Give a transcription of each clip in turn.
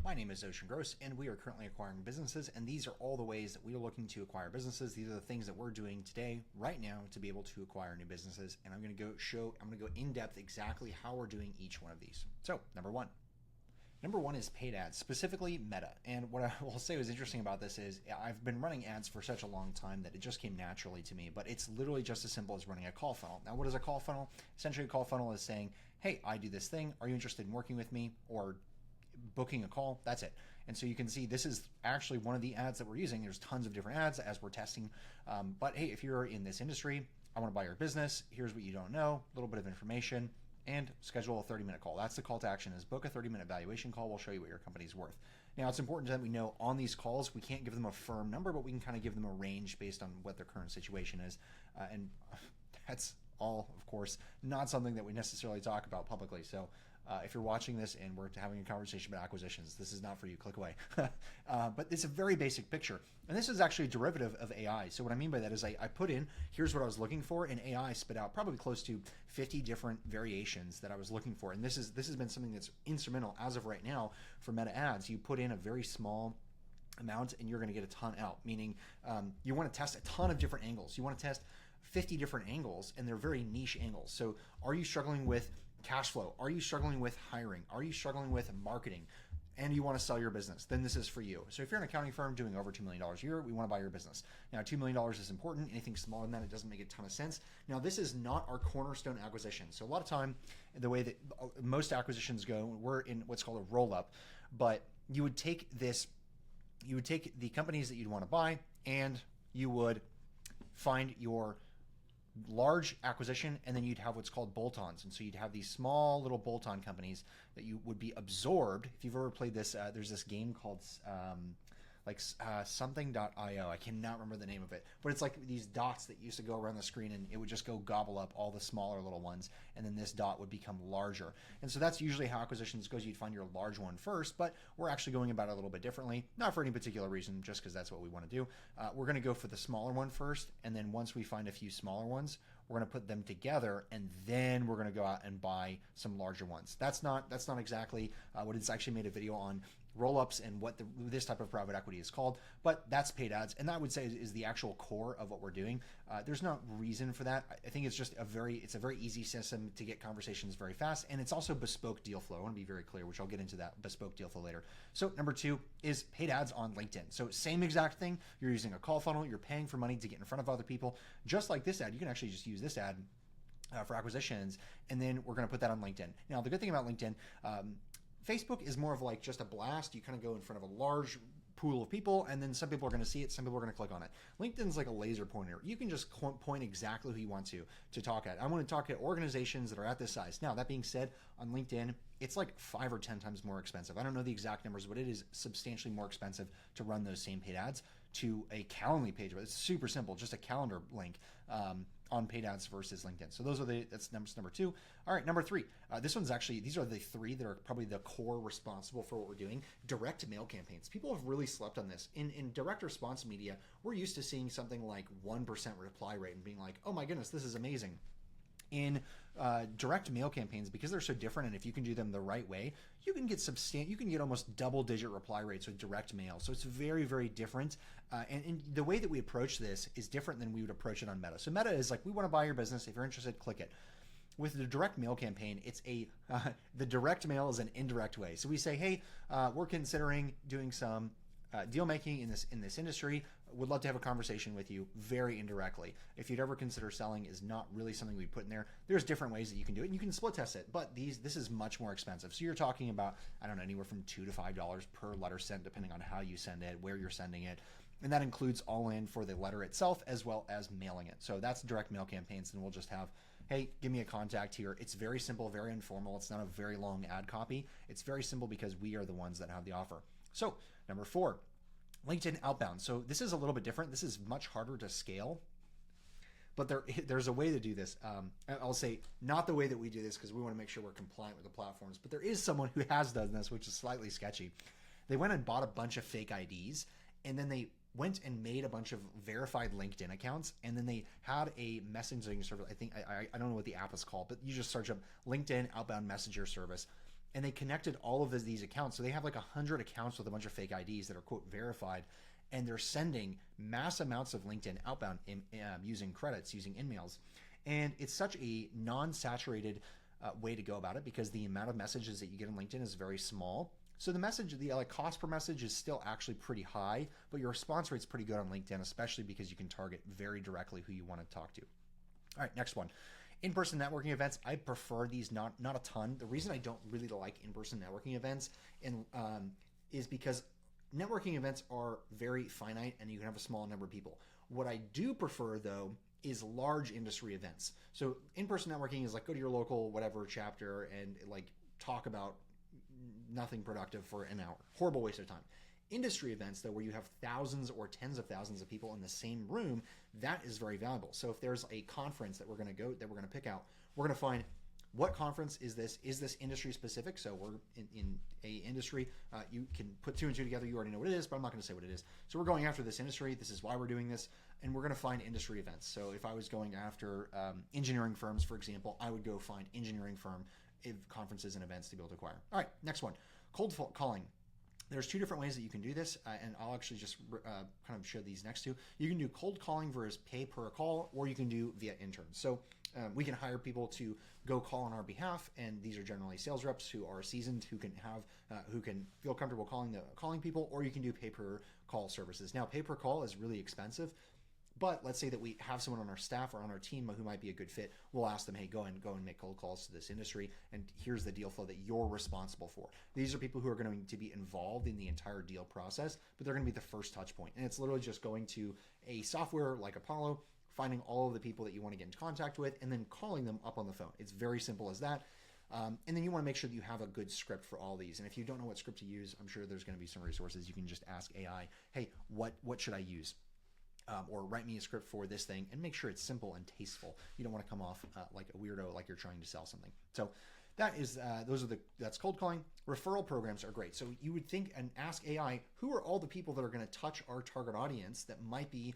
My name is Ocean Gross, and we are currently acquiring businesses, and these are all the ways that we are looking to acquire businesses. These are the things that we're doing today, right now, to be able to acquire new businesses, and I'm going to go in depth exactly how we're doing each one of these. So, number one is paid ads, specifically Meta. And what I will say was interesting about this is I've been running ads for such a long time that it just came naturally to me, but it's literally just as simple as running a call funnel. Now, what is a call funnel? Essentially, a call funnel is saying, hey, I do this thing. Are you interested in working with me or booking a call? That's it. And so you can see this is actually one of the ads that we're using. There's tons of different ads as we're testing. But hey, if you're in this industry, I want to buy your business. Here's what you don't know, a little bit of information, and schedule a 30-minute call. That's the call to action, is book a 30-minute valuation call. We'll show you what your company's worth. Now, it's important that we know on these calls, we can't give them a firm number, but we can kind of give them a range based on what their current situation is. And that's all, of course, not something that we necessarily talk about publicly. So if you're watching this and we're having a conversation about acquisitions, this is not for you. Click away. But it's a very basic picture. And this is actually a derivative of AI. So what I mean by that is I put in, here's what I was looking for, and AI spit out probably close to 50 different variations that I was looking for. And this has been something that's instrumental as of right now for Meta ads. You put in a very small amount and you're going to get a ton out, meaning you want to test a ton of different angles. You want to test 50 different angles, and they're very niche angles. So are you struggling with cash flow? Are you struggling with hiring? Are you struggling with marketing? And you want to sell your business, then this is for you. So if you're an accounting firm doing over $2 million a year, we want to buy your business. Now, $2 million is important. Anything smaller than that, it doesn't make a ton of sense. Now, this is not our cornerstone acquisition. So a lot of time, the way that most acquisitions go, we're in what's called a roll-up, but you would take the companies that you'd want to buy, and you would find your large acquisition, and then you'd have what's called bolt-ons. And so you'd have these small little bolt-on companies that you would be absorbed. If you've ever played this, there's this game called something.io. I cannot remember the name of it, but it's like these dots that used to go around the screen, and it would just go gobble up all the smaller little ones, and then this dot would become larger. And so that's usually how acquisitions goes. You'd find your large one first, but we're actually going about it a little bit differently, not for any particular reason, just because that's what we want to do. We're going to go for the smaller one first, and then once we find a few smaller ones, we're going to put them together, and then we're going to go out and buy some larger ones. That's not exactly what it's actually made a video on roll-ups and what this type of private equity is called, but that's paid ads, and that I would say is the actual core of what we're doing. There's no reason for that. I think it's just a very easy system to get conversations very fast, and it's also bespoke deal flow. I want to be very clear, which I'll get into that bespoke deal flow later. So number two is paid ads on LinkedIn. So same exact thing. You're using a call funnel. You're paying for money to get in front of other people. Just like this ad, you can actually just use this ad for acquisitions, and then we're going to put that on LinkedIn. Now, the good thing about LinkedIn, Facebook is more of like just a blast. You kind of go in front of a large pool of people, and then some people are going to see it, some people are going to click on it. LinkedIn's like a laser pointer. You can just point exactly who you want to talk at. I want to talk at organizations that are at this size. Now, that being said, on LinkedIn, it's like 5 or 10 times more expensive. I don't know the exact numbers, but it is substantially more expensive to run those same paid ads to a Calendly page. But it's super simple, just a calendar link on paid ads versus LinkedIn. So that's number two. All right, number three. These are the three that are probably the core responsible for what we're doing. Direct mail campaigns. People have really slept on this. In direct response media, we're used to seeing something like 1% reply rate and being like, oh my goodness, this is amazing. In direct mail campaigns, because they're so different, and if you can do them the right way, you can get almost double-digit reply rates with direct mail. So it's very, very different. And the way that we approach this is different than we would approach it on Meta. So Meta is like, we want to buy your business. If you're interested, click it. With the direct mail campaign, it's the direct mail is an indirect way. So we say, hey, we're considering doing some deal making in this industry. Would love to have a conversation with you, very indirectly. If you'd ever consider selling is not really something we put in there. There's different ways that you can do it, and you can split test it, but this is much more expensive. So you're talking about, I don't know, anywhere from $2 to $5 per letter sent, depending on how you send it, where you're sending it. And that includes all in for the letter itself as well as mailing it. So that's direct mail campaigns, and we'll just have, hey, give me a contact here. It's very simple, very informal. It's not a very long ad copy. It's very simple because we are the ones that have the offer. So number four, LinkedIn outbound. So this is a little bit different. This is much harder to scale, but there's a way to do this. I'll say not the way that we do this because we want to make sure we're compliant with the platforms, but there is someone who has done this, which is slightly sketchy. They went and bought a bunch of fake IDs, and then they went and made a bunch of verified LinkedIn accounts, and then they had a messaging service. I don't know what the app is called, but you just search up LinkedIn outbound messenger service. and they connected all of these accounts. So they have like 100 accounts with a bunch of fake IDs that are quote verified, and they're sending mass amounts of LinkedIn outbound using credits, using in-mails. And it's such a non-saturated way to go about it because the amount of messages that you get on LinkedIn is very small. So the message, the cost per message is still actually pretty high, but your response rate's pretty good on LinkedIn, especially because you can target very directly who you want to talk to. All right, next one. In-person networking events, I prefer these not a ton. The reason I don't really like in-person networking events is because networking events are very finite and you can have a small number of people. What I do prefer, though, is large industry events. So in-person networking is like go to your local whatever chapter and like talk about nothing productive for an hour. Horrible waste of time. Industry events, though, where you have thousands or tens of thousands of people in the same room, that is very valuable. So if there's a conference that we're going to pick out, we're going to find what conference is this? Is this industry specific? So we're in a industry. You can put two and two together. You already know what it is, but I'm not going to say what it is. So we're going after this industry. This is why we're doing this. And we're going to find industry events. So if I was going after engineering firms, for example, I would go find engineering firm conferences and events to be able to acquire. All right, next one. Cold calling. There's two different ways that you can do this, and I'll actually just kind of show these next two. You can do cold calling versus pay per call, or you can do via interns. So we can hire people to go call on our behalf, and these are generally sales reps who are seasoned, who can feel comfortable calling people, or you can do pay per call services. Now, pay per call is really expensive. But let's say that we have someone on our staff or on our team who might be a good fit. We'll ask them, hey, go and make cold calls to this industry, and here's the deal flow that you're responsible for. These are people who are going to be involved in the entire deal process, but they're going to be the first touch point. And it's literally just going to a software like Apollo, finding all of the people that you want to get in contact with, and then calling them up on the phone. It's very simple as that. And then you want to make sure that you have a good script for all these. And if you don't know what script to use, I'm sure there's going to be some resources. You can just ask AI, hey, what should I use? Or write me a script for this thing, and make sure it's simple and tasteful. You don't want to come off like a weirdo, like you're trying to sell something. So that's cold calling. Referral programs are great. So you would think and ask AI, who are all the people that are going to touch our target audience that might be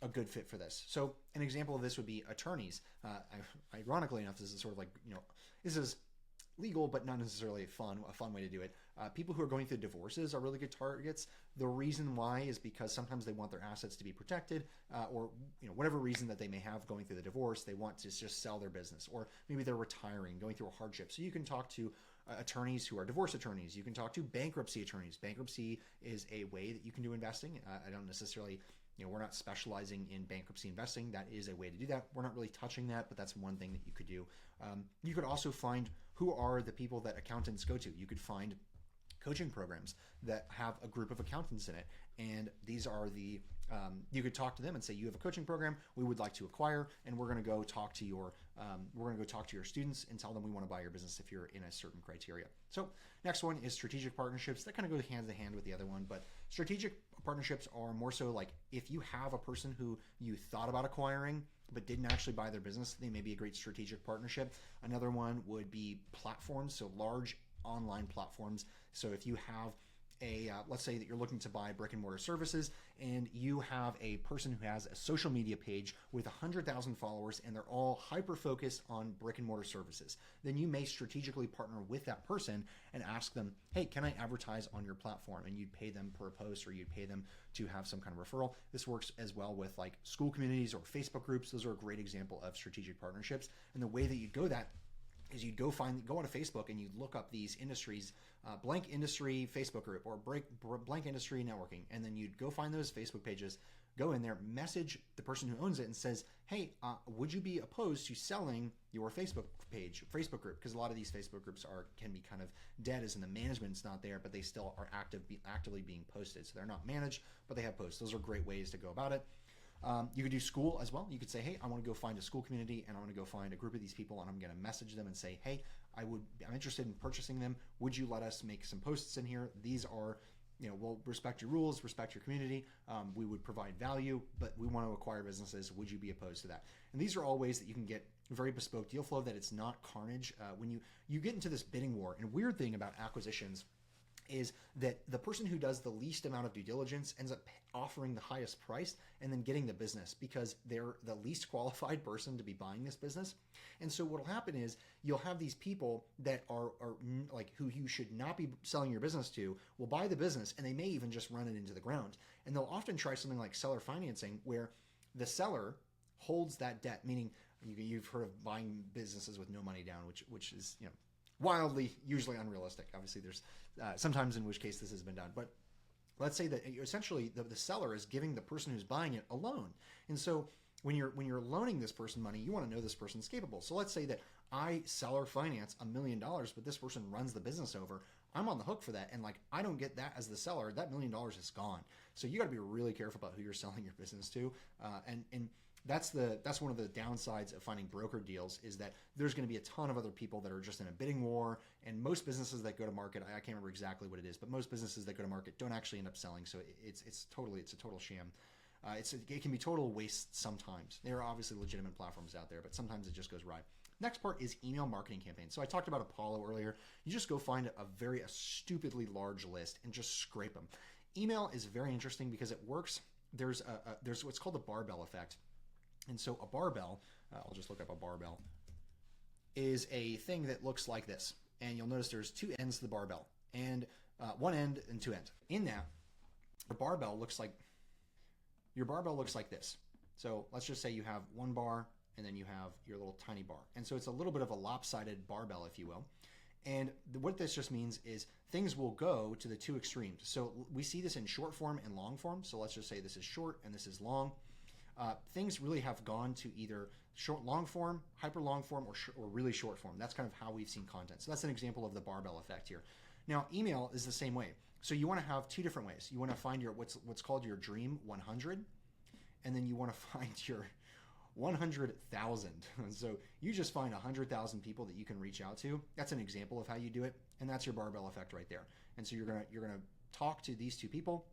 a good fit for this? So an example of this would be attorneys. Ironically enough, this is sort of like, this is legal, but not necessarily a fun way to do it. People who are going through divorces are really good targets. The reason why is because sometimes they want their assets to be protected, or whatever reason that they may have going through the divorce, they want to just sell their business, or maybe they're retiring, going through a hardship. So you can talk to attorneys who are divorce attorneys. You can talk to bankruptcy attorneys. Bankruptcy is a way that you can do investing. I don't necessarily, we're not specializing in bankruptcy investing. That is a way to do that. We're not really touching that, but that's one thing that you could do. You could also find who are the people that accountants go to. You could find coaching programs that have a group of accountants in it, and these are you could talk to them and say, you have a coaching program we would like to acquire, and we're going to go talk to your students and tell them we want to buy your business if you're in a certain criteria. So next one is strategic partnerships. That kind of goes hand in hand with the other one, but strategic partnerships are more so like if you have a person who you thought about acquiring but didn't actually buy their business, they may be a great strategic partnership. Another one would be platforms, so large online platforms. So if you have let's say that you're looking to buy brick and mortar services, and you have a person who has a social media page with 100,000 followers, and they're all hyper focused on brick and mortar services, then you may strategically partner with that person and ask them, hey, can I advertise on your platform? And you'd pay them per post, or you'd pay them to have some kind of referral. This works as well with like school communities or Facebook groups. Those are a great example of strategic partnerships. And the way that you'd go that is you'd go onto Facebook and you'd look up these industries, blank industry Facebook group or blank industry networking, and then you'd go find those Facebook pages, go in there, message the person who owns it and says, hey, would you be opposed to selling your Facebook page, Facebook group? Because a lot of these Facebook groups can be kind of dead, as in the management's not there, but they still are actively being posted. So they're not managed, but they have posts. Those are great ways to go about it. You could do school as well. You could say, hey, I want to go find a school community, and I want to go find a group of these people, and I'm going to message them and say, hey, I'm interested in purchasing them. Would you let us make some posts in here? These are, we'll respect your rules, respect your community. We would provide value, but we want to acquire businesses. Would you be opposed to that? And these are all ways that you can get very bespoke deal flow, that it's not carnage. When you get into this bidding war, and weird thing about acquisitions is that the person who does the least amount of due diligence ends up offering the highest price and then getting the business because they're the least qualified person to be buying this business. And so what will happen is you'll have these people that are like who you should not be selling your business to will buy the business, and they may even just run it into the ground. And they'll often try something like seller financing, where the seller holds that debt, meaning you've heard of buying businesses with no money down, which is, you know, wildly, usually unrealistic. Obviously, there's sometimes in which case this has been done. But let's say that essentially the seller is giving the person who's buying it a loan. And so when you're loaning this person money, you want to know this person's capable. So let's say that I seller finance $1 million, but this person runs the business over. I'm on the hook for that. And like, I don't get that as the seller, that $1 million is gone. So you got to be really careful about who you're selling your business to. And that's one of the downsides of finding broker deals, is that there's going to be a ton of other people that are just in a bidding war. And most businesses that go to market, I can't remember exactly what it is, but most businesses that go to market don't actually end up selling. So it's a total sham. It can be total waste sometimes. There are obviously legitimate platforms out there, but sometimes it just goes right. Next part is email marketing campaigns. So I talked about Apollo earlier. You just go find a stupidly large list and just scrape them. Email is very interesting because it works. There's what's called the barbell effect. And so a barbell, I'll just look up a barbell, is a thing that looks like this. And you'll notice there's two ends to the barbell, and one end and two ends. In that, your barbell looks like this. So let's just say you have one bar, and then you have your little tiny bar. And so it's a little bit of a lopsided barbell, if you will. And what this just means is things will go to the two extremes. So we see this in short form and long form. So let's just say this is short and this is long. Things really have gone to either long form, hyper long form, or really short form. That's kind of how we've seen content. So that's an example of the barbell effect here. Now, email is the same way. So you want to have two different ways. You want to find your what's called your dream 100, and then you want to find your 100,000. So you just find 100,000 people that you can reach out to. That's an example of how you do it, and that's your barbell effect right there. And so you're gonna talk to these two people.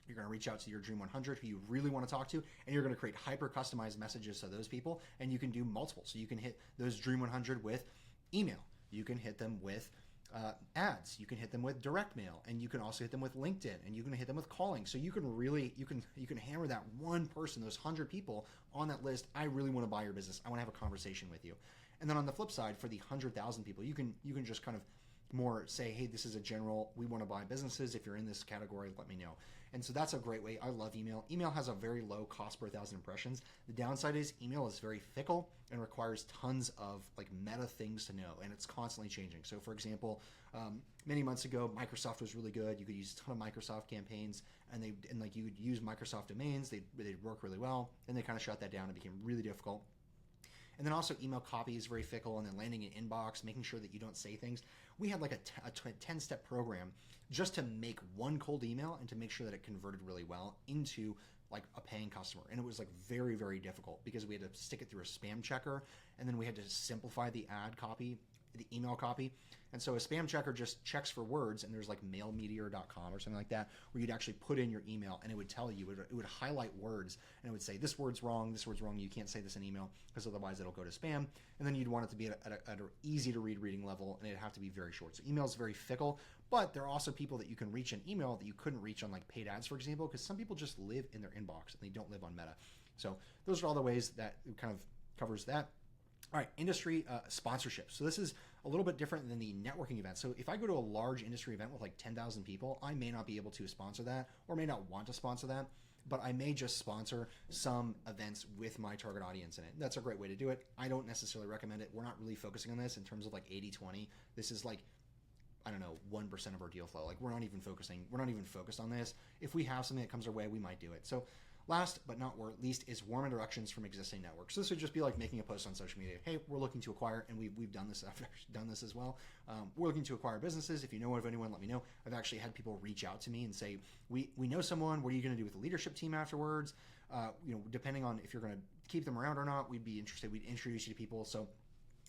You're going to reach out to your Dream 100 who you really want to talk to, and you're going to create hyper customized messages to those people, and you can do multiple. So you can hit those Dream 100 with email. You can hit them with ads. You can hit them with direct mail, and you can also hit them with LinkedIn, and you can hit them with calling. So you can really you can hammer that one person, those 100 people on that list. I really want to buy your business. I want to have a conversation with you. And then on the flip side, for the 100,000 people, you can just kind of more say, hey, this is a general, we want to buy businesses. If you're in this category, let me know. And so that's a great way. I love email. Email has a very low cost per 1,000 impressions. The downside is email is very fickle and requires tons of like meta things to know, and it's constantly changing. So for example, many months ago, Microsoft was really good. You could use a ton of Microsoft campaigns, and like you would use Microsoft domains. They'd work really well, and they kind of shut that down. It became really difficult. And then also email copy is very fickle, and then landing an inbox, making sure that you don't say things. We had like a 10-step program just to make one cold email and to make sure that it converted really well into like a paying customer. And it was like very, very difficult because we had to stick it through a spam checker, and then we had to simplify the ad copy, the email copy. And so a spam checker just checks for words, and there's like mailmeteor.com or something like that, where you'd actually put in your email, and it would tell you, it would highlight words, and it would say, this word's wrong, you can't say this in email, because otherwise it'll go to spam. And then you'd want it to be at an easy to read reading level, and it'd have to be very short. So email is very fickle, but there are also people that you can reach in email that you couldn't reach on like paid ads, for example, because some people just live in their inbox and they don't live on Meta. So those are all the ways that it kind of covers that. All right, industry sponsorship. So this is a little bit different than the networking event. So if I go to a large industry event with like 10,000 people, I may not be able to sponsor that, or may not want to sponsor that, but I may just sponsor some events with my target audience in it. That's a great way to do it. I don't necessarily recommend it. We're not really focusing on this in terms of like 80-20. This is like, I don't know, 1% of our deal flow. Like we're not even focused on this. If we have something that comes our way, we might do it. So last but not least is warm introductions from existing networks. So this would just be like making a post on social media. Hey, we're looking to acquire, and we've done this. I've done this as well. We're looking to acquire businesses. If you know of anyone, let me know. I've actually had people reach out to me and say, we know someone. What are you going to do with the leadership team afterwards? Depending on if you're going to keep them around or not, we'd be interested. We'd introduce you to people. So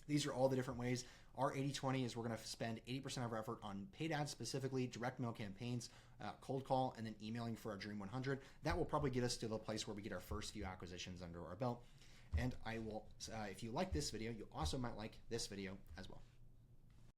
these are all the different ways. Our 80-20 is we're going to spend 80% of our effort on paid ads, specifically direct mail campaigns, cold call, and then emailing for our Dream 100. That will probably get us to the place where we get our first few acquisitions under our belt. And I will, if you like this video, you also might like this video as well.